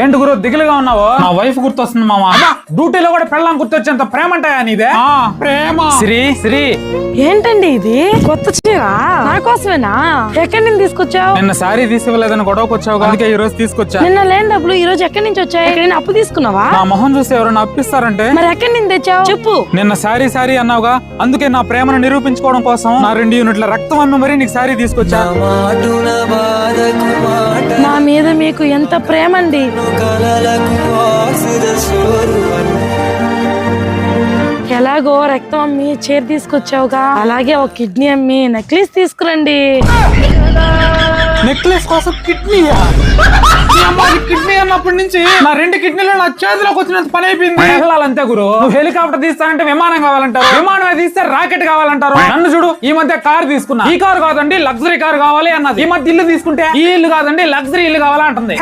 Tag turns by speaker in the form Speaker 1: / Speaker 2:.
Speaker 1: ఏంటి గురు దిగులుగా ఉన్నావు? నా వైఫ్ గుర్తొస్తుంది మామ. డ్యూటీలో కూడా పెళ్ళాం గుర్తొచ్చేంత ప్రేమ అంటాయా నీదే? ప్రేమ. శ్రీ
Speaker 2: ఏంటండి ఇది? కొత్త చీర నా కోసమేనా? ఎక్కడి నుంచి తీసుకొచ్చావు?
Speaker 1: నిన్న సారీ తీసివ్వలేదని గొడవకు వచ్చావు, అందుకే ఈ రోజు తీసుకొచ్చా.
Speaker 2: నిన్న లేని డబ్బులు ఈ రోజు ఎక్కడి నుంచి వచ్చాయి? ఎక్కడైనా అప్పు తీసుకున్నావా?
Speaker 1: నా మొహం చూసి ఎవరైనా అప్పిస్తారంటే?
Speaker 2: మరి ఎక్కడి నుంచి తెచ్చావు చెప్పు.
Speaker 1: నిన్న సారీ అన్నావుగా, అందుకే నా ప్రేమను నిరూపించుకోవడం కోసం నా 2 యూనిట్ల రక్తం అమ్మి మరీ నీకు సారీ తీసుకొచ్చా.
Speaker 2: నా మీద మీకు ఎంత ప్రేమ అండి. ఎలాగో రక్తం అమ్మి చీర తీసుకొచ్చావుగా, అలాగే ఒక కిడ్నీ అమ్మి నెక్లెస్ తీసుకురండి.
Speaker 1: నెక్లెస్ కోసం కిడ్నీయా? కిడ్నీ అన్నప్పటి నుంచి నా 2 కిడ్నీలు నా చేతిలోకి వచ్చినంత పని అయిపోయింది. వెళ్ళాలంతే గురు. నువ్వు హెలికాప్టర్ తీస్తానంటే విమానం కావాలంటారు, విమానం తీస్తే రాకెట్ కావాలంటారు. నన్ను చూడు, ఈ మధ్య కార్ తీసుకున్నా. ఈ కారు కాదండి లగ్జరీ కార్ కావాలి అన్నది. ఈ మధ్య ఇల్లు తీసుకుంటే ఈ ఇల్లు కాదండి లగ్జరీ ఇల్లు కావాలంటుంది.